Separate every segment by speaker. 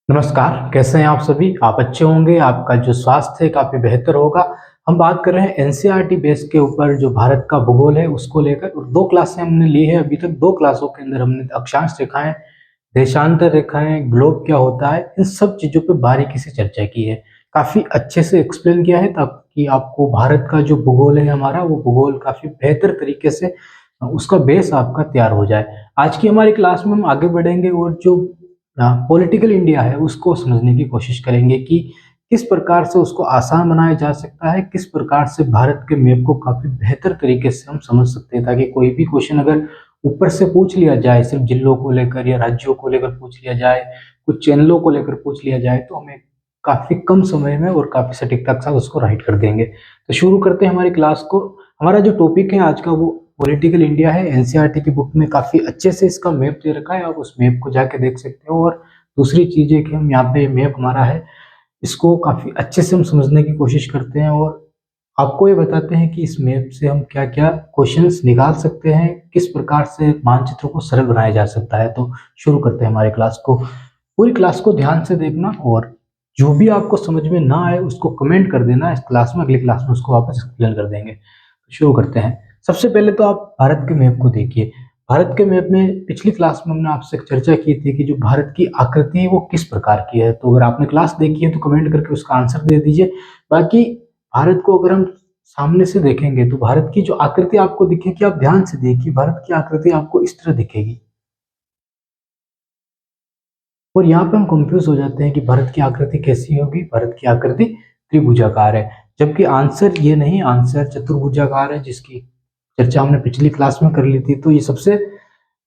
Speaker 1: नमस्कार, कैसे हैं आप सभी? आप अच्छे होंगे, आपका जो स्वास्थ्य है काफ़ी बेहतर होगा। हम बात कर रहे हैं एनसीईआरटी बेस के ऊपर जो भारत का भूगोल है उसको लेकर और 2 क्लासें हमने ली है अभी तक। 2 क्लासों के अंदर हमने अक्षांश रेखाएँ, देशांतर रेखाएँ, ग्लोब क्या होता है, इन सब चीज़ों पे बारीकी से चर्चा की है। काफ़ी अच्छे से एक्सप्लेन किया है ताकि आपको भारत का जो भूगोल है हमारा, वो भूगोल काफ़ी बेहतर तरीके से उसका बेस आपका तैयार हो जाए। आज की हमारी क्लास में हम आगे बढ़ेंगे और जो पॉलिटिकल इंडिया है उसको समझने की कोशिश करेंगे कि किस प्रकार से उसको आसान बनाया जा सकता है, किस प्रकार से भारत के मैप को काफ़ी बेहतर तरीके से हम समझ सकते हैं ताकि कोई भी क्वेश्चन अगर ऊपर से पूछ लिया जाए, सिर्फ जिलों को लेकर या राज्यों को लेकर पूछ लिया जाए, कुछ चैनलों को लेकर पूछ लिया जाए, तो हमें काफ़ी कम समय में और काफ़ी सटीकता के साथ उसको राइट कर देंगे। तो शुरू करते हैं हमारी क्लास को। हमारा जो टॉपिक है आज का वो पॉलिटिकल इंडिया है। एनसीईआरटी की बुक में काफ़ी अच्छे से इसका मैप दे रखा है, आप उस मैप को जाके देख सकते हो। और दूसरी चीज़ है कि हम यहाँ पे मैप हमारा है, इसको काफ़ी अच्छे से हम समझने की कोशिश करते हैं और आपको ये बताते हैं कि इस मैप से हम क्या-क्या क्वेश्चंस निकाल सकते हैं, किस प्रकार से मानचित्र को सरल बनाया जा सकता है। तो शुरू करते हैं हमारी क्लास को। पूरी क्लास को ध्यान से देखना और जो भी आपको समझ में ना आए उसको कमेंट कर देना, इस क्लास में अगली क्लास में उसको वापस एक्सप्लेन कर देंगे। तो शुरू करते हैं। सबसे पहले तो आप भारत के मैप को देखिए। भारत के मैप में पिछली क्लास में हमने आपसे चर्चा की थी कि जो भारत की आकृति है वो किस प्रकार की है। तो अगर आपने क्लास देखी है तो कमेंट करके उसका आंसर दे दीजिए। बाकी भारत को अगर हम सामने से देखेंगे तो भारत की जो आकृति आपको दिखेगी, आप ध्यान से देखिए, भारत की आकृति आपको इस तरह दिखेगी। और यहाँ पे हम कंफ्यूज हो जाते हैं कि भारत की आकृति कैसी होगी। भारत की आकृति त्रिभुजाकार है, जबकि आंसर ये नहीं, आंसर चतुर्भुजाकार है, जिसकी चर्चा हमने पिछली क्लास में कर ली थी। तो ये सबसे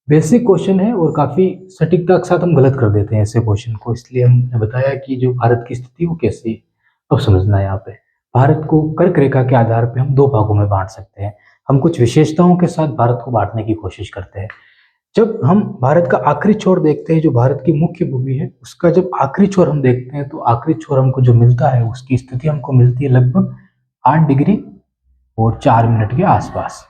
Speaker 1: बेसिक क्वेश्चन है और काफी सटीकता के साथ हम गलत कर देते हैं ऐसे क्वेश्चन को, इसलिए हमने बताया कि जो भारत की स्थिति वो कैसी है। अब समझना है यहाँ पे भारत को कर्क रेखा के आधार पे हम 2 भागों में बांट सकते हैं। हम कुछ विशेषताओं के साथ भारत को बांटने की कोशिश करते हैं। जब हम भारत का आखिरी छोर देखते हैं, जो भारत की मुख्य भूमि है, उसका जब आखिरी छोर हम देखते हैं तो आखिरी छोर हमको जो मिलता है उसकी स्थिति हमको मिलती है लगभग 8 डिग्री और 4 मिनट के आसपास।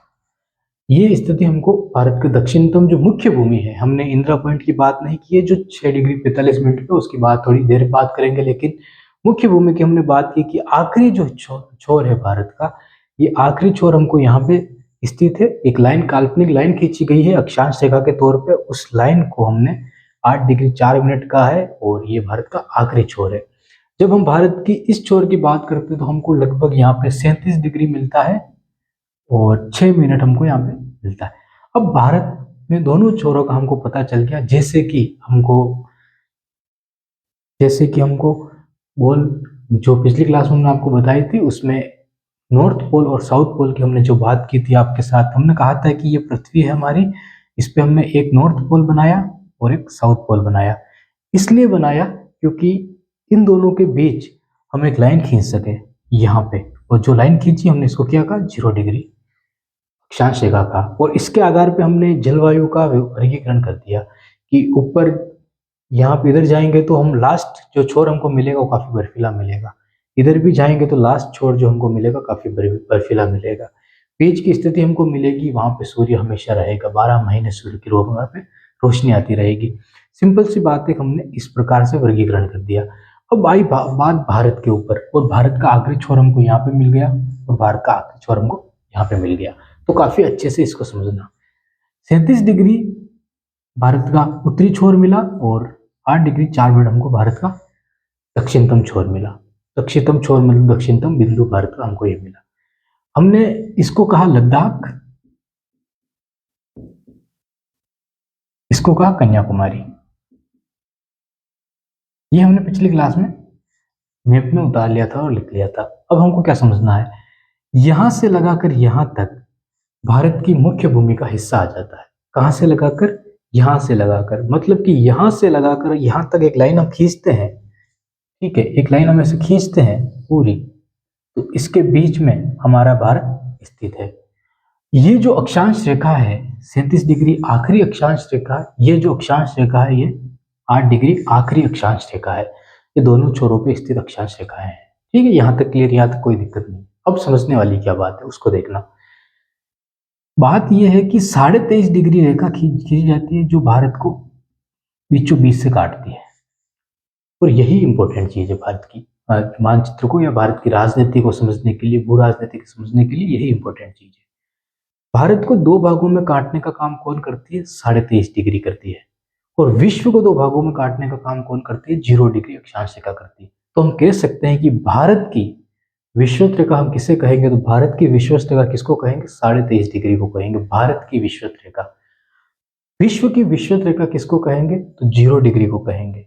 Speaker 1: ये स्थिति हमको भारत के दक्षिणतम जो मुख्य भूमि है, हमने इंदिरा पॉइंट की बात नहीं की है जो 6 डिग्री 45 मिनट पे, उसकी बात थोड़ी देर बात करेंगे। लेकिन मुख्य भूमि की हमने बात की कि आखिरी जो छोर है भारत का, ये आखिरी छोर हमको यहाँ पे स्थित है। एक लाइन, काल्पनिक लाइन खींची गई है अक्षांश रेखा के तौर पे, उस लाइन को हमने 8 डिग्री 4 मिनट का है और ये भारत का आखिरी छोर है। जब हम भारत की इस छोर की बात करते हैं तो हमको लगभग यहाँ पे 37 डिग्री मिलता है और 6 मिनट हमको यहाँ पे मिलता है। अब भारत में दोनों छोरों का हमको पता चल गया, जैसे कि हमको बोल जो पिछली क्लास में हमने आपको बताई थी उसमें नॉर्थ पोल और साउथ पोल की हमने जो बात की थी आपके साथ, हमने कहा था कि ये पृथ्वी है हमारी, इस पे हमने एक नॉर्थ पोल बनाया और एक साउथ पोल बनाया। इसलिए बनाया क्योंकि इन दोनों के बीच हम एक लाइन खींच सके यहाँ पे, और जो लाइन खींची हमने इसको क्या कहा, 0 डिग्री अक्षांश रेखा का। और इसके आधार पे हमने जलवायु का वर्गीकरण कर दिया कि ऊपर यहाँ पे इधर जाएंगे तो हम लास्ट जो छोर हमको मिलेगा वो काफी बर्फीला मिलेगा, इधर भी जाएंगे तो लास्ट छोर जो हमको मिलेगा काफी बर्फीला मिलेगा। बीच की स्थिति हमको मिलेगी, वहां पे सूर्य हमेशा रहेगा, 12 महीने सूर्य की वहाँ पे रोशनी आती रहेगी। सिंपल सी बात है, हमने इस प्रकार से वर्गीकरण कर दिया। अब आई बात भारत के ऊपर, और भारत का आखिरी छोर हमको यहाँ पे मिल गया और भारत का आखिरी छोर हमको यहाँ पे मिल गया। तो काफी अच्छे से इसको समझना। 37 डिग्री भारत का उत्तरी छोर मिला और 8 डिग्री 4 मिनट हमको भारत का दक्षिणतम छोर मिला। दक्षिणतम छोर मतलब दक्षिणतम बिंदु भारत का हमको ये मिला। हमने इसको कहा लद्दाख, इसको कहा कन्याकुमारी। ये हमने पिछली क्लास में मैप में उतार लिया था और लिख लिया था। अब हमको क्या समझना है, यहां से लगाकर यहां तक भारत की मुख्य भूमि का हिस्सा आ जाता है। कहां से लगाकर, यहां से लगाकर, मतलब कि यहां से लगाकर यहां तक एक लाइन हम खींचते हैं। ठीक है, एक लाइन हम ऐसे खींचते हैं पूरी, तो इसके बीच में हमारा भारत स्थित है। ये जो अक्षांश रेखा है 37 डिग्री आखिरी अक्षांश रेखा, ये जो अक्षांश रेखा है ये 8 डिग्री आखिरी अक्षांश रेखा है। ये दोनों छोरों पे स्थित अक्षांश रेखाएं हैं। ठीक है, यहाँ तक क्लियर, यहाँ तक कोई दिक्कत नहीं। अब समझने वाली क्या बात है उसको देखना। बात यह है कि 23.5 डिग्री रेखा खींची जाती है जो भारत को बीचों बीच से काटती है। और यही इंपॉर्टेंट चीज़ है भारत की मानचित्र को या भारत की राजनीति को समझने के लिए, भू राजनीति को समझने के लिए यही इंपॉर्टेंट चीज़ है। भारत को 2 भागों में काटने का काम कौन करती है? 23.5 डिग्री करती है। और विश्व को 2 भागों में काटने का काम कौन करती है? 0 डिग्री अक्षांश रेखा करती है। तो हम कह सकते हैं कि भारत की विषुवत रेखा हम किसे कहेंगे? तो भारत की विषुवत रेखा किसको कहेंगे? 23.5 डिग्री को कहेंगे भारत की विषुवत रेखा। विश्व की विषुवत रेखा किसको कहेंगे? तो 0 डिग्री को कहेंगे।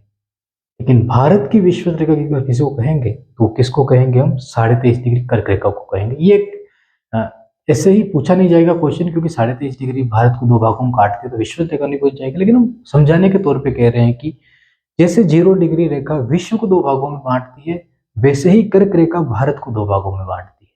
Speaker 1: लेकिन भारत की विषुवत रेखा की किसी को कहेंगे तो किसको कहेंगे हम? 23.5 डिग्री कर्क रेखा को कहेंगे। ये अ, ऐसे ही पूछा नहीं जाएगा क्वेश्चन, क्योंकि 23.5 डिग्री भारत को 2 भागों में काटते तो विषुवत रेखा नहीं पूछ जाएगी, लेकिन हम समझाने के तौर पे कह रहे हैं कि जैसे 0 डिग्री रेखा विश्व को 2 भागों में बांटती है, वैसे ही कर्क रेखा भारत को 2 भागों में बांटती है।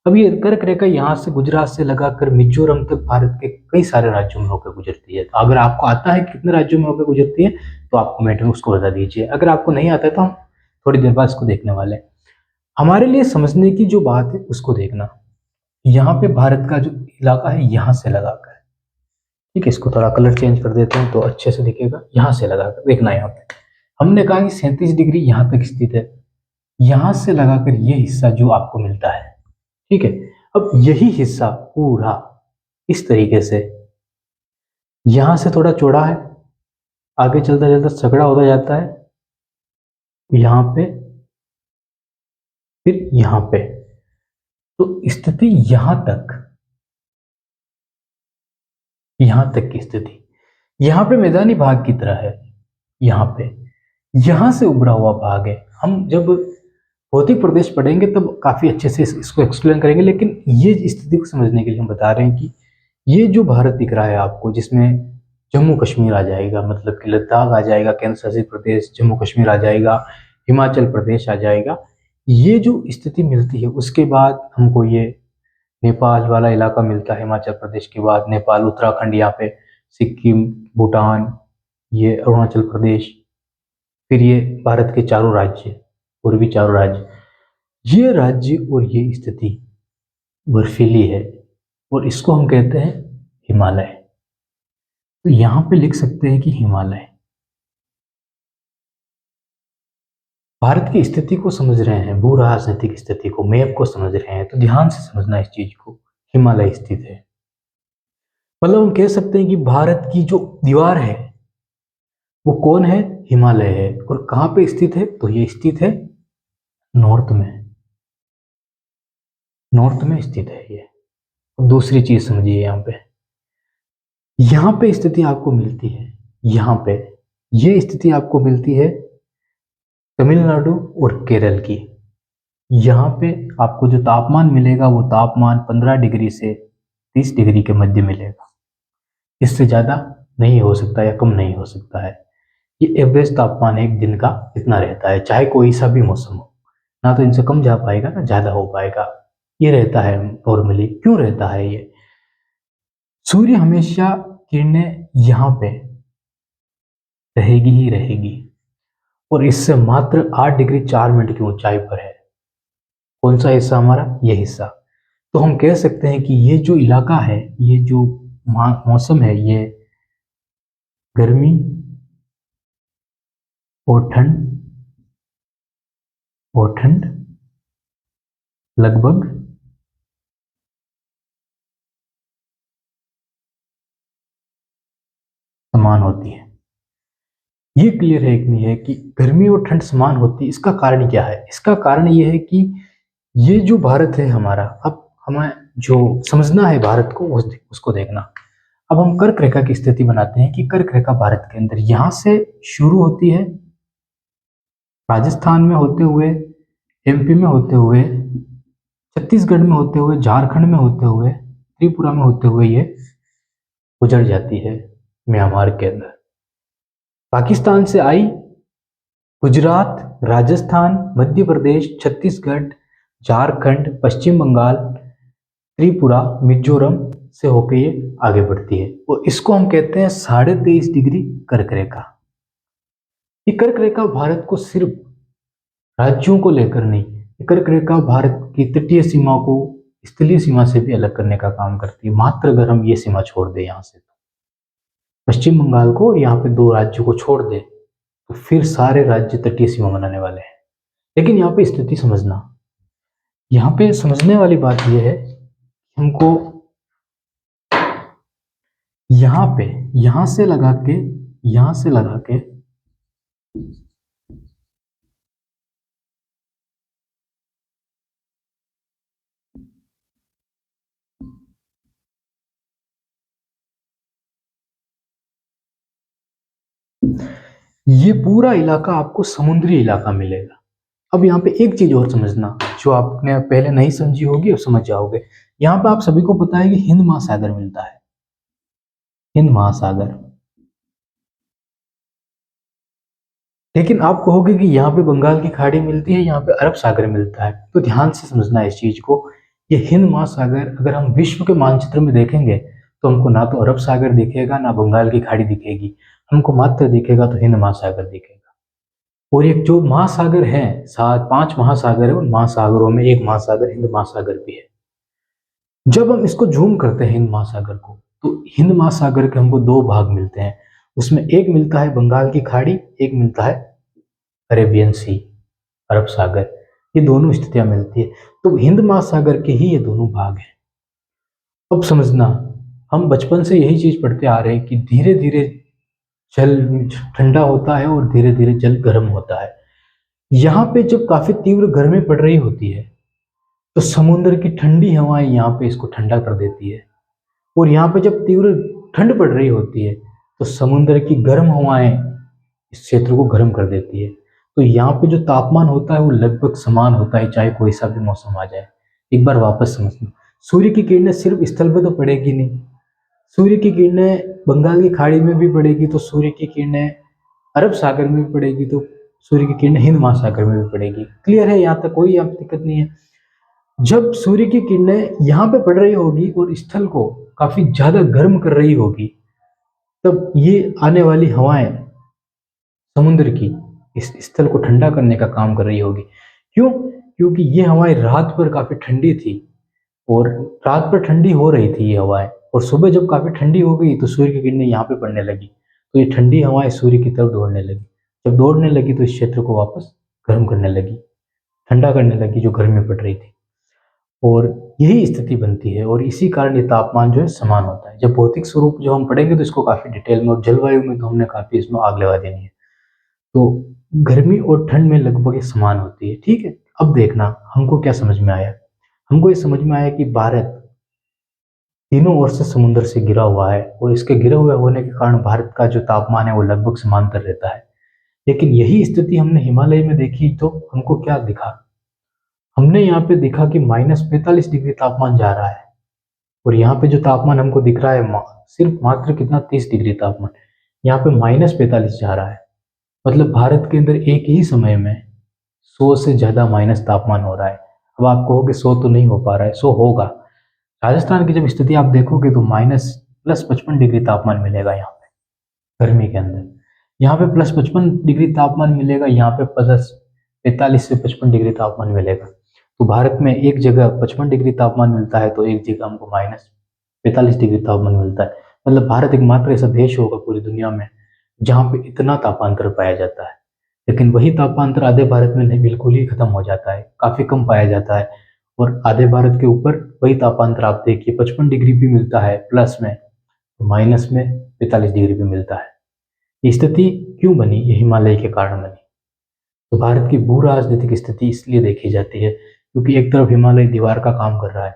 Speaker 1: अब ये कर्क रेखा यहाँ से गुजरात से लगाकर मिजोरम तक भारत के कई सारे राज्यों में होकर गुजरती है। तो अगर आपको आता है कितने राज्यों में होकर गुजरती है तो आप कमेंट में उसको बता दीजिए। अगर आपको नहीं आता है तो हम थोड़ी देर बाद इसको देखने वाले हैं। हमारे लिए समझने की जो बात है उसको देखना, यहाँ पे भारत का जो इलाका है यहाँ से लगाकर, ठीक है, इसको थोड़ा कलर चेंज कर देते हैं तो अच्छे से दिखेगा। यहाँ से लगाकर देखना, यहाँ पे हमने कहा कि 37 डिग्री यहाँ तक स्थित है, यहाँ से लगाकर ये हिस्सा जो आपको मिलता है, ठीक है। अब यही हिस्सा पूरा इस तरीके से यहां से थोड़ा चौड़ा है, आगे चलता चलता सकड़ा होता जाता है यहां पे, फिर यहां पे। तो स्थिति यहां तक की स्थिति यहां पे मैदानी भाग की तरह है। यहां पे यहां से उभरा हुआ भाग है। हम जब भौतिक प्रदेश पढ़ेंगे तब काफी अच्छे से इसको एक्सप्लेन करेंगे, लेकिन ये स्थिति को समझने के लिए हम बता रहे हैं कि ये जो भारत दिख रहा है आपको, जिसमें जम्मू कश्मीर आ जाएगा, मतलब कि लद्दाख आ जाएगा, केंद्र शासित प्रदेश जम्मू कश्मीर आ जाएगा, हिमाचल प्रदेश आ जाएगा, ये जो स्थिति मिलती है उसके बाद हमको ये नेपाल वाला इलाका मिलता है। हिमाचल प्रदेश के बाद नेपाल, उत्तराखंड, यहाँ पे सिक्किम, भूटान, ये अरुणाचल प्रदेश, फिर ये भारत के चारों राज्य, पूर्वी चारों राज्य, ये राज्य और ये स्थिति बर्फीली है और इसको हम कहते हैं हिमालय। तो यहां पे लिख सकते हैं कि हिमालय। भारत की स्थिति को समझ रहे हैं, भू राजनीतिक स्थिति को, मैप को समझ रहे हैं, तो ध्यान से समझना इस चीज को। हिमालय स्थित है, मतलब हम कह सकते हैं कि भारत की जो दीवार है वो कौन है? हिमालय है। और कहाँ पे स्थित है? तो ये स्थित है नॉर्थ में, नॉर्थ में स्थित है ये। दूसरी चीज समझिए, यहाँ पे स्थिति आपको मिलती है, यहाँ पे ये स्थिति आपको मिलती है तमिलनाडु और केरल की। यहाँ पे आपको जो तापमान मिलेगा वो तापमान 15 डिग्री से 30 डिग्री के मध्य मिलेगा। इससे ज़्यादा नहीं हो सकता या कम नहीं हो सकता है। ये एवरेज तापमान एक दिन का इतना रहता है, चाहे कोई सा भी मौसम हो, ना तो इनसे कम जा पाएगा ना ज़्यादा हो पाएगा। ये रहता है नॉर्मली। क्यों रहता है ये? सूर्य हमेशा किरणें यहाँ पे रहेगी ही रहेगी, और इससे मात्र 8 डिग्री 4 मिनट की ऊंचाई पर है। कौन सा हिस्सा हमारा? ये हिस्सा। तो हम कह सकते हैं कि ये जो इलाका है, ये जो मौसम है, ये गर्मी और ठंड लगभग समान होती है। ये क्लियर है कि नहीं है कि गर्मी और ठंड समान होती है? इसका कारण क्या है? इसका कारण ये है कि ये जो भारत है हमारा, अब हमें जो समझना है भारत को उसको देखना। अब हम कर्क रेखा की स्थिति बनाते हैं कि कर्क रेखा भारत के अंदर यहाँ से शुरू होती है, राजस्थान में होते हुए, एमपी में होते हुए, छत्तीसगढ़ में होते हुए, झारखंड में होते हुए, त्रिपुरा में होते हुए ये गुजर जाती है म्यांमार के अंदर। पाकिस्तान से आई, गुजरात, राजस्थान, मध्य प्रदेश, छत्तीसगढ़, झारखंड, पश्चिम बंगाल, त्रिपुरा, मिजोरम से होकर ये आगे बढ़ती है और इसको हम कहते हैं 23.5 डिग्री कर्क रेखा। ये कर्क रेखा भारत को सिर्फ राज्यों को लेकर नहीं, ये कर्क रेखा भारत की तटीय सीमा को स्थलीय सीमा से भी अलग करने का काम करती है। मात्र अगर हम ये सीमा छोड़ दें यहाँ से, पश्चिम बंगाल को और यहाँ पे 2 राज्यों को छोड़ दें, तो फिर सारे राज्य तटीय सीमा बनाने वाले हैं। लेकिन यहाँ पे स्थिति समझना, यहाँ पे समझने वाली बात यह है, हमको यहाँ पे यहाँ से लगा के यहाँ से लगा के ये पूरा इलाका आपको समुद्री इलाका मिलेगा। अब यहाँ पे एक चीज और समझना, जो आपने पहले नहीं समझी होगी, अब समझ जाओगे। यहाँ पे आप सभी को पता है कि हिंद महासागर मिलता है, हिंद महासागर। लेकिन आप कहोगे कि यहाँ पे बंगाल की खाड़ी मिलती है, यहाँ पे अरब सागर मिलता है। तो ध्यान से समझना इस चीज को। ये हिंद महासागर अगर हम विश्व के मानचित्र में देखेंगे तो हमको ना तो अरब सागर दिखेगा, ना बंगाल की खाड़ी दिखेगी, हमको मात्र दिखेगा तो हिंद महासागर दिखेगा। और एक जो महासागर है, 5 महासागर है, उन महासागरों में एक महासागर हिंद महासागर भी है। जब हम इसको जूम करते हैं हिंद महासागर को, तो हिंद महासागर के हमको 2 भाग मिलते हैं। उसमें एक मिलता है बंगाल की खाड़ी, एक मिलता है अरेबियन सी, अरब सागर। ये दोनों स्थितियां मिलती है। तो हिंद महासागर के ही ये दोनों भाग हैं। अब समझना, हम बचपन से यही चीज पढ़ते आ रहे हैं कि धीरे धीरे जल ठंडा होता है और धीरे धीरे जल गर्म होता है। यहाँ पे जब काफी तीव्र गर्मी पड़ रही होती है तो समुद्र की ठंडी हवाएं यहाँ पे इसको ठंडा कर देती है, और यहाँ पे जब तीव्र ठंड पड़ रही होती है तो समुद्र की गर्म हवाएं इस क्षेत्र को गर्म कर देती है। तो यहाँ पे जो तापमान होता है वो लगभग समान होता है, चाहे कोई सा भी मौसम आ जाए। एक बार वापस समझना, सूर्य की किरणें सिर्फ स्थल पे तो पड़ेगी नहीं, सूर्य की किरणें बंगाल की खाड़ी में भी पड़ेगी, तो सूर्य की किरणें अरब सागर में भी पड़ेगी, तो सूर्य की किरणें हिंद महासागर में भी पड़ेगी। क्लियर है? यहाँ तक कोई आप दिक्कत नहीं है। जब सूर्य की किरणें यहाँ पे पड़ रही होगी और स्थल को काफी ज्यादा गर्म कर रही होगी, तब ये आने वाली हवाएं समुद्र की इस स्थल को ठंडा करने का काम कर रही होगी। क्यों? क्योंकि ये हवाएं रात पर काफी ठंडी थी, और रात पर ठंडी हो रही थी ये हवाएं, और सुबह जब काफी ठंडी हो गई तो सूर्य की किरणें यहाँ पे पड़ने लगी, तो ये ठंडी हवाएं सूर्य की तरफ दौड़ने लगी। जब दौड़ने लगी तो इस क्षेत्र को वापस गर्म करने लगी, ठंडा करने लगी जो गर्मी पड़ रही थी, और यही स्थिति बनती है। और इसी कारण ये तापमान जो है समान होता है। जब भौतिक स्वरूप जो हम पढ़ेंगे तो इसको काफी डिटेल में, और जलवायु में तो हमने काफी इसमें आग लगा देनी है। तो गर्मी और ठंड में लगभग ये समान होती है। ठीक है, अब देखना हमको क्या समझ में आया। हमको ये समझ में आया कि भारत तीनों ओर से समुद्र से घिरा हुआ है, और इसके घिरे हुए होने के कारण भारत का जो तापमान है वो लगभग समांतर रहता है। लेकिन यही स्थिति हमने हिमालय में देखी तो हमको क्या दिखा? हमने यहाँ पे देखा कि -45 डिग्री तापमान जा रहा है, और यहाँ पे जो तापमान हमको दिख रहा है सिर्फ मात्र कितना, 30 डिग्री तापमान, यहाँ पे -45 जा रहा है। मतलब भारत के अंदर एक ही समय में 100 से ज्यादा माइनस तापमान हो रहा है। अब आप कहोगे 100 तो नहीं हो पा रहा है, 100 होगा। राजस्थान की जब स्थिति आप देखोगे तो +55 डिग्री तापमान मिलेगा यहाँ पे गर्मी के अंदर। यहाँ पे +55 डिग्री तापमान मिलेगा, यहाँ पे 45 से 55 डिग्री तापमान मिलेगा। तो भारत में एक जगह 55 डिग्री तापमान मिलता है, तो एक जगह हमको -45 डिग्री तापमान मिलता है। मतलब भारत एकमात्र ऐसा देश होगा पूरी दुनिया में जहाँ पे इतना तापांतर पाया जाता है। लेकिन वही तापांतर आधे भारत में नहीं, बिल्कुल ही खत्म हो जाता है, काफी कम पाया जाता है। और आधे भारत के ऊपर वही तापांतर आप देखिए 55 डिग्री भी मिलता है प्लस में, माइनस में 45 डिग्री भी मिलता है। ये स्थिति क्यों बनी? ये हिमालय के कारण बनी। तो भारत की भू राजनीतिक स्थिति इसलिए देखी जाती है क्योंकि एक तरफ हिमालय दीवार का काम कर रहा है,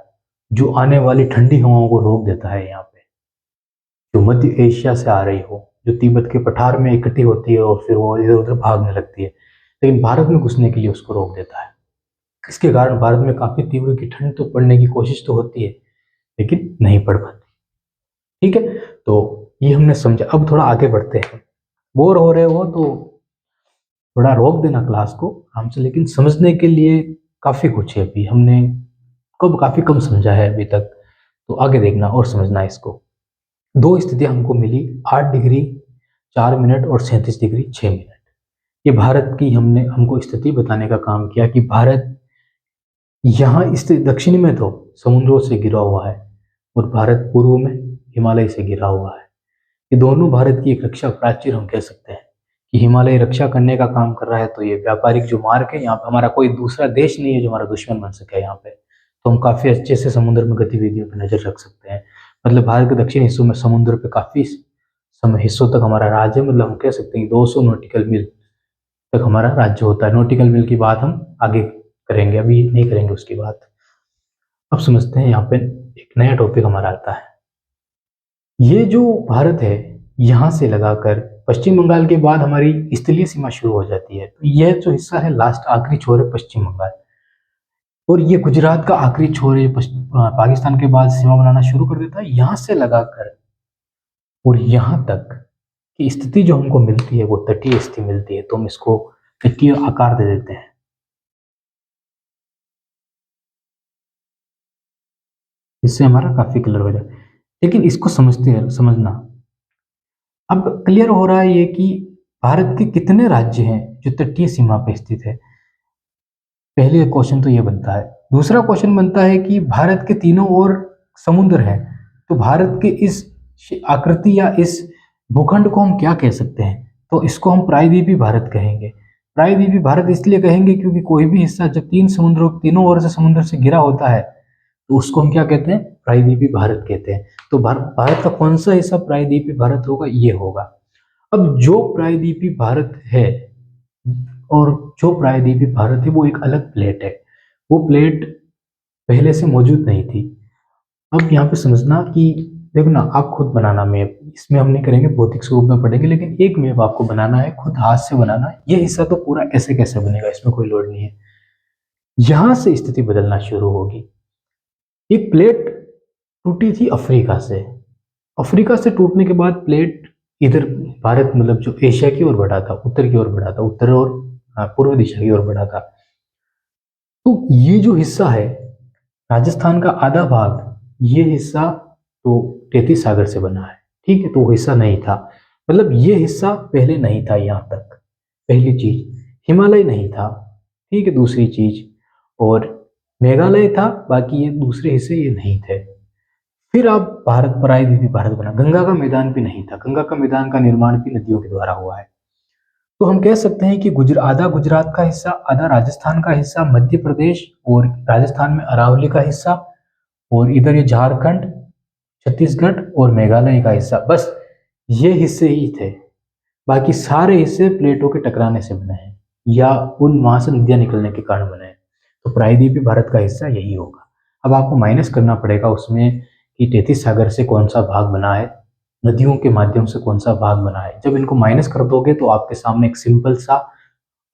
Speaker 1: जो आने वाली ठंडी हवाओं को रोक देता है। यहाँ पे जो मध्य एशिया से आ रही हो, जो तिब्बत के पठार में इकट्ठी होती है और फिर वो इधर उधर भागने लगती है, लेकिन भारत में घुसने के लिए उसको रोक देता है। इसके कारण भारत में काफी तीव्र की ठंड तो पड़ने की कोशिश तो होती है, लेकिन नहीं पड़ पाती। ठीक है, तो ये हमने समझा। अब थोड़ा आगे बढ़ते हैं। बोर हो रहे हो तो थोड़ा रोक देना क्लास को आराम से, लेकिन समझने के लिए काफी कुछ है। अभी हमने कब काफी कम समझा है अभी तक, तो आगे देखना और समझना इसको। 2 स्थितियां हमको मिली, 8 डिग्री 4 मिनट और 37 डिग्री 6 मिनट। ये भारत की हमको स्थिति बताने का काम किया कि भारत यहाँ इस दक्षिण में तो समुद्रों से घिरा हुआ है, और भारत पूर्व में हिमालय से घिरा हुआ है। ये दोनों भारत की एक रक्षा प्राचीर हम कह सकते हैं कि हिमालय रक्षा करने का काम कर रहा है, तो ये व्यापारिक जो मार्ग है, यहाँ पे हमारा कोई दूसरा देश नहीं है जो हमारा दुश्मन बन सके यहाँ पे। तो हम काफ़ी अच्छे से समुद्र में गतिविधियों पर नज़र रख सकते हैं। मतलब भारत के दक्षिण हिस्सों में समुद्र पे काफ़ी समय हिस्सों तक हमारा राज्य है, मतलब हम कह सकते हैं 200 नॉटिकल मील तक हमारा राज्य होता है। नॉटिकल मील की बात हम आगे करेंगे, अभी नहीं करेंगे उसकी बात। अब समझते हैं यहाँ पे एक नया टॉपिक हमारा आता है। ये जो भारत है, यहाँ से लगाकर पश्चिम बंगाल के बाद हमारी स्थलीय सीमा शुरू हो जाती है। तो यह जो हिस्सा है लास्ट आखिरी छोर है पश्चिम बंगाल, और ये गुजरात का आखिरी छोर है, पाकिस्तान के बाद सीमा बनाना शुरू कर देता है। यहाँ से लगाकर और यहाँ तक की स्थिति जो हमको मिलती है वो तटीय स्थिति मिलती है, तो हम इसको तटीय आकार दे देते हैं। इससे हमारा काफी क्लियर हो जाए। लेकिन इसको समझना अब क्लियर हो रहा है ये कि भारत के कितने राज्य हैं जो तटीय सीमा पर स्थित है। पहले क्वेश्चन तो ये बनता है। दूसरा क्वेश्चन बनता है कि भारत के तीनों ओर समुद्र है, तो भारत के इस आकृति या इस भूखंड को हम क्या कह सकते हैं? तो इसको हम प्रायद्वीपीय भारत कहेंगे। प्रायद्वीपीय भारत इसलिए कहेंगे क्योंकि कोई भी हिस्सा जब तीनों ओर से समुद्र से घिरा होता है तो उसको हम क्या कहते हैं? प्रायद्वीपीय भारत कहते हैं। तो भारत का कौन सा हिस्सा प्रायद्वीपीय भारत होगा? ये होगा। अब जो प्रायद्वीपीय भारत है और जो प्रायद्वीपीय भारत है वो एक अलग प्लेट है। वो प्लेट पहले से मौजूद नहीं थी। अब यहाँ पे समझना कि देखो ना, आप खुद बनाना मैप, इसमें हम नहीं करेंगे, भौतिक स्वरूप में पढ़ेंगे, लेकिन एक मैप आपको बनाना है, खुद हाथ से बनाना है। ये हिस्सा तो पूरा ऐसे कैसे बनेगा, इसमें कोई लोड नहीं है। यहां से स्थिति बदलना शुरू होगी। एक प्लेट टूटी थी अफ्रीका से। अफ्रीका से टूटने के बाद प्लेट इधर भारत मतलब जो एशिया की ओर बढ़ा था, उत्तर की ओर बढ़ा था, उत्तर और पूर्व दिशा की ओर बढ़ा था। तो ये जो हिस्सा है राजस्थान का आधा भाग, ये हिस्सा तो तैतीस सागर से बना है, ठीक है। तो वो हिस्सा नहीं था, मतलब ये हिस्सा पहले नहीं था यहाँ तक। पहली चीज हिमालय नहीं था, ठीक है। दूसरी चीज और मेघालय था, बाकी ये दूसरे हिस्से ये नहीं थे। फिर आप भारत प्रायद्वीपीय भारत बना। गंगा का मैदान भी नहीं था, गंगा का मैदान का निर्माण भी नदियों के द्वारा हुआ है। तो हम कह सकते हैं कि आधा गुजरात का हिस्सा, आधा राजस्थान का हिस्सा, मध्य प्रदेश और राजस्थान में अरावली का हिस्सा, और इधर ये झारखंड, छत्तीसगढ़ और मेघालय का हिस्सा, बस ये हिस्से ही थे। बाकी सारे हिस्से प्लेटों के टकराने से बने हैं या उन वहां से नदियां निकलने के कारण बने हैं। तो प्रायद्वीपीय भारत का हिस्सा यही होगा। अब आपको माइनस करना पड़ेगा उसमें कि तैतीस सागर से कौन सा भाग बना है, नदियों के माध्यम से कौन सा भाग बना है। जब इनको माइनस कर दोगे तो आपके सामने एक सिंपल सा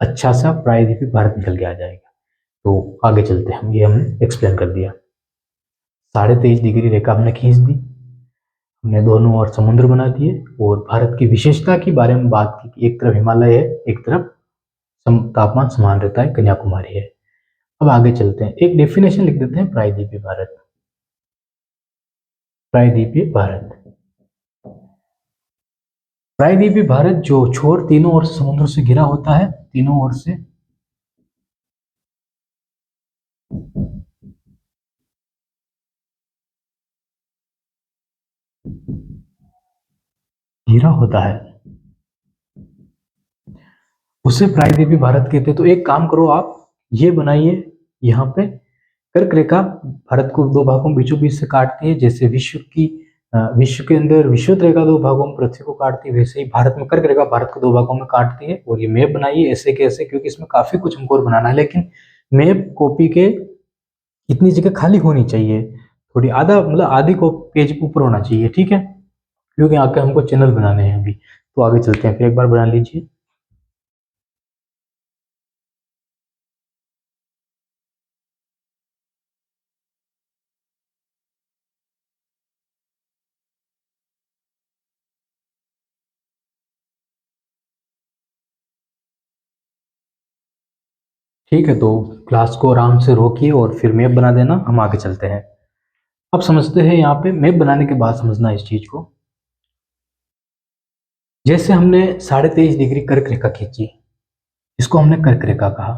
Speaker 1: अच्छा सा प्रायद्वीपीय भारत निकल के आ जाएगा। तो आगे चलते हैं, ये हमने एक्सप्लेन कर दिया। 23.5 डिग्री रेखा हमने खींच दी, हमने दोनों ओर समुद्र बना दिए, और भारत की विशेषता के बारे में बात की कि एक तरफ हिमालय है, एक तरफ तापमान समान रहता है, कन्याकुमारी है। अब आगे चलते हैं, एक डेफिनेशन लिख देते हैं प्रायद्वीपीय भारत। प्रायद्वीपीय भारत, प्रायद्वीपीय भारत जो छोर तीनों ओर से समुद्र से घिरा होता है, तीनों ओर से घिरा होता है, उसे प्रायद्वीपीय भारत कहते हैं। तो एक काम करो, आप ये बनाइए, यहाँ पे कर्क रेखा भारत को दो भागों बीचों बीच से काटती है। जैसे विश्व के अंदर विषुवत रेखा दो भागों में पृथ्वी को काटती है, वैसे ही भारत में कर्क रेखा भारत को दो भागों में काटती है। और ये मैप बनाइए ऐसे कैसे, क्योंकि इसमें काफी कुछ हमको और बनाना है, लेकिन मैप कॉपी के इतनी जगह खाली होनी चाहिए, थोड़ी आधा मतलब आधी को पेज ऊपर होना चाहिए, ठीक है, क्योंकि आगे हमको चैनल बनाने हैं अभी। तो आगे चलते हैं, फिर एक बार बना लीजिए। ठीक है, तो क्लास को आराम से रोकिए और फिर मैप बना देना, हम आगे चलते हैं। अब समझते हैं, यहाँ पे मैप बनाने के बाद समझना इस चीज को। जैसे हमने 23.5 डिग्री कर्क रेखा खींची, इसको हमने कर्क रेखा कहा।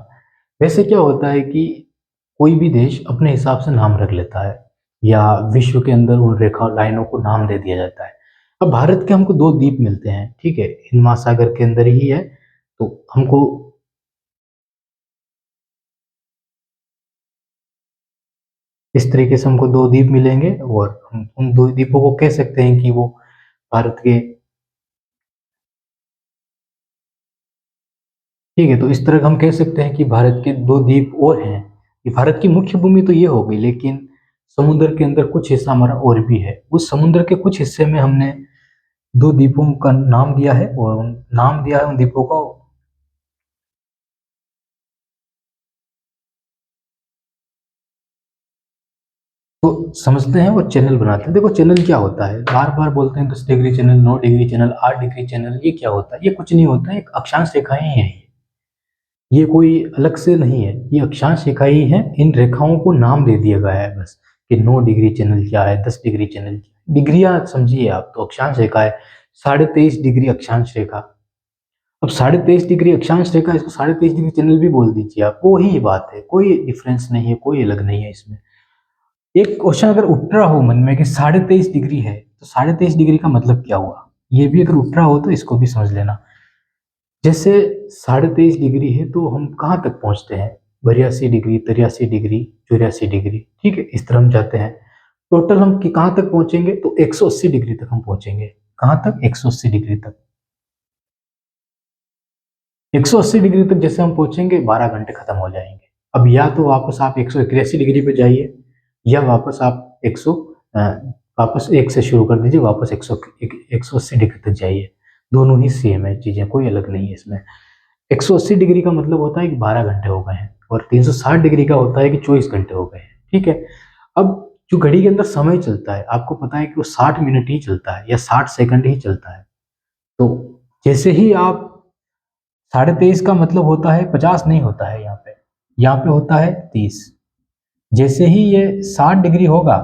Speaker 1: वैसे क्या होता है कि कोई भी देश अपने हिसाब से नाम रख लेता है, या विश्व के अंदर उन रेखा लाइनों को नाम दे दिया जाता है। अब भारत के हमको दो द्वीप मिलते हैं, ठीक है, हिंद महासागर के अंदर ही है, तो हमको इस तरीके से हमको दो द्वीप मिलेंगे और हम उन दो द्वीपों को कह सकते हैं कि वो भारत के, ठीक है, तो इस तरह हम कह सकते हैं कि भारत के दो द्वीप और हैं। ये भारत की मुख्य भूमि तो ये हो गई, लेकिन समुद्र के अंदर कुछ हिस्सा हमारा और भी है। उस समुद्र के कुछ हिस्से में हमने दो द्वीपों का नाम दिया है और नाम दिया है उन द्वीपों का। तो समझते हैं और चैनल बनाते हैं। देखो चैनल क्या होता है, बार बार बोलते हैं 10 degree channel, 9 degree channel, 8 degree channel, ये क्या होता है? ये कुछ नहीं होता है, एक अक्षांश रेखाएं ही है। ये कोई अलग से नहीं है, ये अक्षांश रेखाएं ही है। इन रेखाओं को नाम दे दिया गया है बस, कि 9 डिग्री चैनल क्या है, 10 डिग्री चैनल क्या है। डिग्रियां समझिए आप, तो अक्षांश रेखा है 23.5 डिग्री अक्षांश रेखा। अब 23.5 डिग्री अक्षांश रेखा, इसको 23.5 डिग्री चैनल भी बोल दीजिए आप, वो ही बात है, कोई डिफरेंस नहीं है, कोई अलग नहीं है इसमें। एक क्वेश्चन अगर उठ रहा हो मन में कि 23.5 डिग्री है, तो 23.5 डिग्री का मतलब क्या हुआ, ये भी अगर उठ रहा हो तो इसको भी समझ लेना। जैसे 23.5 डिग्री है तो हम कहाँ तक पहुंचते हैं? 82 डिग्री, 83 डिग्री, 84 डिग्री, ठीक है, इस तरह हम जाते हैं। टोटल हम कि कहाँ तक पहुंचेंगे? तो 180 डिग्री तक हम पहुंचेंगे। कहाँ तक? 180 डिग्री तक। 180 डिग्री तक जैसे हम पहुंचेंगे, 12 घंटे खत्म हो जाएंगे। अब या तो वापस आप 181 डिग्री पे जाइए, या वापस आप 100 वापस एक से शुरू कर दीजिए, वापस 180 डिग्री तक जाइए। दोनों ही सेम है चीजें, कोई अलग नहीं है इसमें। 180 डिग्री का मतलब होता है कि 12 घंटे हो गए हैं, और 360 डिग्री का होता है कि 24 घंटे हो गए हैं, ठीक है। अब जो घड़ी के अंदर समय चलता है, आपको पता है कि वो 60 मिनट ही चलता है या 60 सेकंड ही चलता है। तो जैसे ही आप 23.5 का मतलब होता है 50 नहीं होता है यहाँ पे होता है 30। जैसे ही ये 60 डिग्री होगा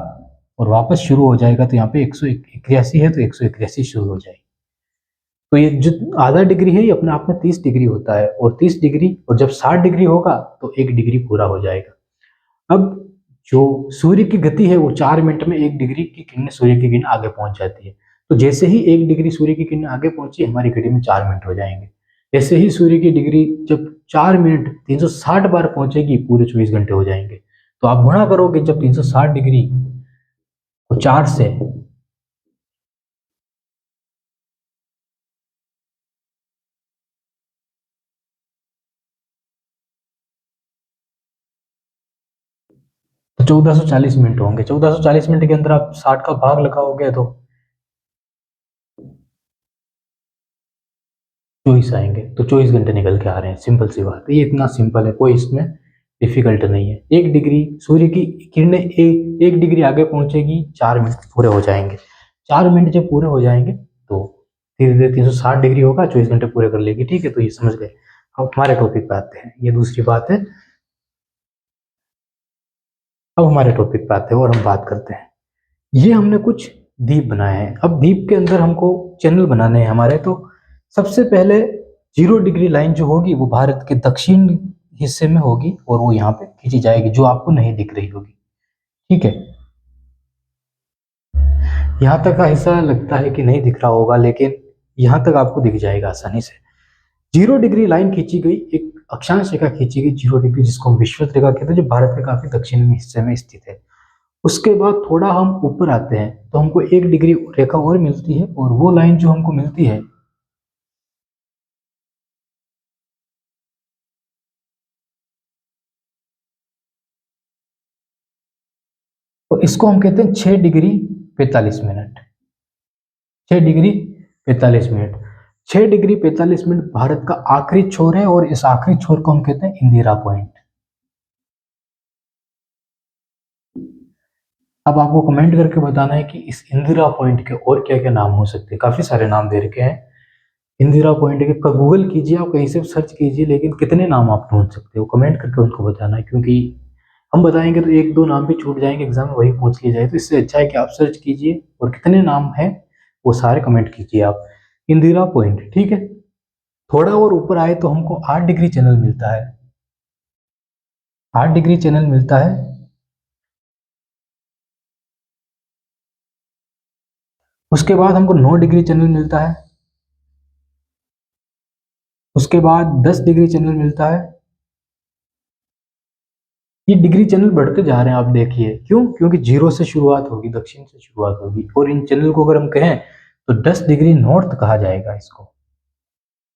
Speaker 1: और वापस शुरू हो जाएगा, तो यहाँ पे 181 है तो 181 शुरू हो जाएगी। तो ये जो आधा डिग्री है, ये अपने आप में 30 डिग्री होता है, और 30 डिग्री, और जब 60 डिग्री होगा तो 1 डिग्री पूरा हो जाएगा। अब जो सूर्य की गति है, वो 4 मिनट में 1 डिग्री की किरणें, सूर्य की किरण आगे पहुंच जाती है। तो जैसे ही 1 डिग्री सूर्य की किरण आगे पहुंची, हमारी घड़ी में 4 मिनट हो जाएंगे। जैसे ही सूर्य की डिग्री जब 4 मिनट 360 बार पहुंचेगी, पूरे 24 घंटे हो जाएंगे। तो आप गुणा करोगे जब 360 डिग्री को 4 से, तो 1440 मिनट होंगे। 1440 मिनट के अंदर आप 60 का भाग लगाओगे तो 24 आएंगे, तो 24 घंटे निकल के आ रहे हैं। सिंपल सी बात है, ये इतना सिंपल है, कोई इसमें डिफिकल्ट नहीं है। 1 डिग्री सूर्य की किरणें 1 डिग्री आगे पहुंचेगी, 4 मिनट पूरे हो जाएंगे। 4 मिनट जब पूरे हो जाएंगे, तो धीरे धीरे 360 डिग्री होगा, 24 घंटे पूरे कर लेगी, ठीक है। तो ये समझ गए। अब हमारे टॉपिक पे आते हैं, ये दूसरी बात है। अब हमारे टॉपिक पे आते हैं और हम बात करते हैं। ये हमने कुछ द्वीप बनाए हैं। अब द्वीप के अंदर हमको चैनल बनाने हैं हमारे, तो सबसे पहले 0 डिग्री लाइन जो होगी, वो भारत के दक्षिण हिस्से में होगी, और वो यहाँ पे खींची जाएगी, जो आपको नहीं दिख रही होगी, ठीक है। यहाँ तक का हिस्सा लगता है कि नहीं दिख रहा होगा, लेकिन यहाँ तक आपको दिख जाएगा आसानी से। 0 डिग्री लाइन खींची गई, एक अक्षांश रेखा खींची गई 0 डिग्री, जिसको हम विषुवत रेखा कहते हैं, जो भारत के काफी दक्षिण हिस्से में स्थित है। उसके बाद थोड़ा हम ऊपर आते हैं, तो हमको 1 डिग्री रेखा और मिलती है, और वो लाइन जो हमको मिलती है, तो इसको हम कहते हैं 6 degree 45 minute. 6 degree 45 minute. 6 degree 45 minute Bharat का आखिरी छोर है, और इस आखिरी छोर को हम कहते हैं इंदिरा पॉइंट। अब आपको कमेंट करके बताना है कि इस इंदिरा पॉइंट के और क्या क्या नाम हो सकते हैं। काफी सारे नाम दे रखे हैं इंदिरा पॉइंट के। गूगल कीजिए, आप कहीं से सर्च कीजिए, लेकिन कितने नाम आप ढूंढ सकते हो, कमेंट करके उनको बताना है। क्योंकि हम बताएंगे तो एक दो नाम भी छूट जाएंगे, एग्जाम में वही पूछ लिया जाए। तो इससे अच्छा है कि आप सर्च कीजिए, और कितने नाम हैं वो सारे कमेंट कीजिए आप। इंदिरा पॉइंट, ठीक है। थोड़ा और ऊपर आए तो हमको 8 डिग्री चैनल मिलता है। 8 डिग्री चैनल मिलता है। उसके बाद हमको 9 डिग्री चैनल मिलता है, उसके बाद 10 डिग्री चैनल मिलता है। ये डिग्री चैनल बढ़ते जा रहे हैं, आप देखिए क्यों? क्योंकि जीरो से शुरुआत होगी, दक्षिण से शुरुआत होगी, और इन चैनल को अगर हम कहें तो 10 डिग्री नॉर्थ कहा जाएगा इसको।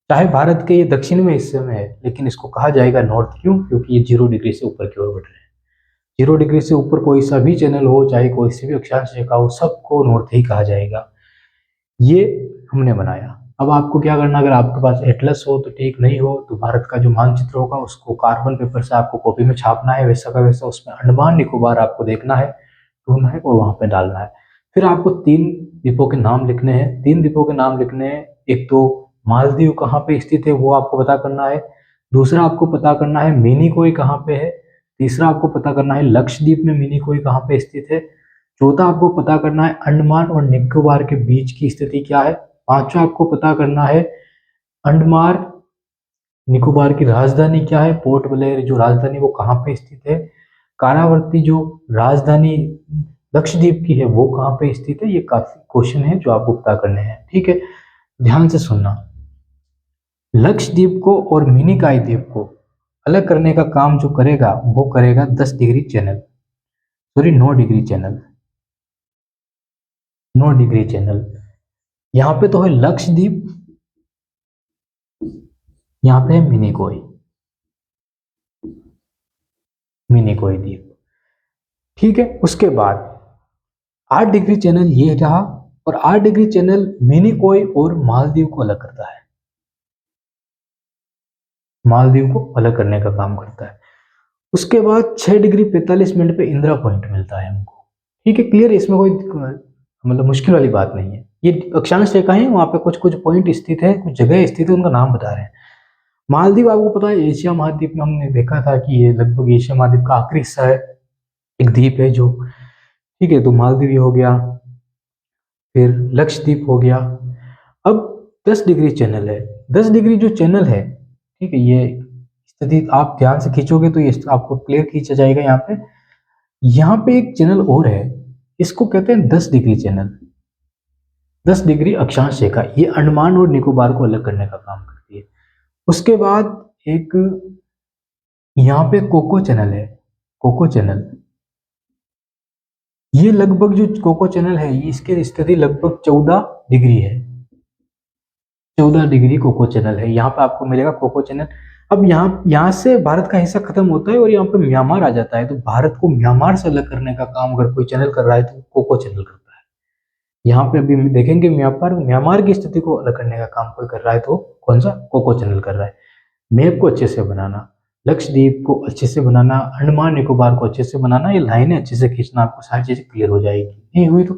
Speaker 1: चाहे भारत के ये दक्षिण में हिस्से में है, लेकिन इसको कहा जाएगा नॉर्थ। क्यों? क्योंकि ये 0 डिग्री से ऊपर की ओर बढ़ रहे हैं। 0 डिग्री से ऊपर कोई सा भी चैनल हो, चाहे कोई सी भी अक्षांश रेखा हो, सबको नॉर्थ ही कहा जाएगा। ये हमने बनाया। अब आपको क्या करना, अगर आपके पास एटलस हो तो ठीक, नहीं हो तो भारत का जो मानचित्र होगा उसको कार्बन पेपर से आपको कॉपी में छापना है, वैसा का वैसा उसमें अंडमान निकोबार आपको देखना है, ढूंढना है और वहां पे डालना है। फिर आपको 3 द्वीपों के नाम लिखने हैं। 3 द्वीपों के नाम लिखने हैं। एक तो मालदीव कहाँ पे स्थित है वो आपको पता करना है। दूसरा आपको पता करना है मिनिकोय कहाँ पे है। तीसरा आपको पता करना है लक्षद्वीप में मिनिकोय कहाँ पे स्थित है। चौथा आपको पता करना है अंडमान और निकोबार के बीच की स्थिति क्या है। पांचवा आपको पता करना है अंडमान निकोबार की राजधानी क्या है, पोर्ट ब्लेयर जो राजधानी वो कहाँ पे स्थित है। कारावर्ती जो राजधानी लक्षद्वीप की है वो कहाँ पे स्थित है। ये काफी क्वेश्चन है जो आपको पता करने हैं, ठीक है? ध्यान से सुनना। लक्षद्वीप को और मिनिकॉय द्वीप को अलग करने का काम जो करेगा वो करेगा 10 degree channel, sorry 9 degree channel. 9 degree channel यहाँ पे तो है लक्षद्वीप, यहाँ पे है मिनिकॉय, मिनिकॉय द्वीप, ठीक है? उसके बाद 8 डिग्री चैनल ये रहा, और 8 डिग्री चैनल मिनिकॉय और मालदीव को अलग करता है, मालदीव को अलग करने का काम करता है। उसके बाद 6 डिग्री 45 मिनट पे इंदिरा पॉइंट मिलता है हमको, ठीक है? क्लियर? इसमें कोई मतलब मुश्किल वाली बात नहीं है। ये अक्षांश रेखा है, वहां पे कुछ कुछ पॉइंट स्थित है, कुछ जगह स्थित है, उनका नाम बता रहे हैं। मालदीव आपको पता है एशिया महाद्वीप में, हमने देखा था कि ये लगभग एशिया महाद्वीप का आखिरी हिस्सा है, एक द्वीप है जो, ठीक है? तो मालदीव ये हो गया, फिर लक्षद्वीप हो गया। अब 10 डिग्री चैनल है। 10 डिग्री जो चैनल है, ठीक है, ये स्थिति आप ध्यान से खींचोगे तो ये आपको क्लियर खींचा जाएगा। यहाँ पे एक चैनल और है, इसको कहते हैं 10 डिग्री चैनल। 10 डिग्री अक्षांश रेखा, ये अंडमान और निकोबार को अलग करने का काम करती है। उसके बाद एक यहाँ पे कोको चैनल है, कोको चैनल। ये लगभग जो कोको चैनल है, ये इसकी स्थिति लगभग 14 डिग्री है। 14 डिग्री कोको चैनल है, यहाँ पे आपको मिलेगा कोको चैनल। अब यहाँ से भारत का हिस्सा खत्म होता है और यहाँ पे म्यांमार आ जाता है, तो भारत को म्यांमार से अलग करने का काम अगर कोई चैनल कर रहा है तो कोको चैनल करता है। यहाँ पे अभी हम देखेंगे म्यांमार, म्यांमार की स्थिति को अलग करने का काम कोई कर रहा है तो कौन सा? कोको चैनल कर रहा है। मैप को अच्छे से बनाना, लक्षद्वीप को अच्छे से बनाना, अंडमान निकोबार को अच्छे से बनाना, ये लाइनें अच्छे से खींचना, आपको सारी चीजें क्लियर हो जाएगी। नहीं हुई तो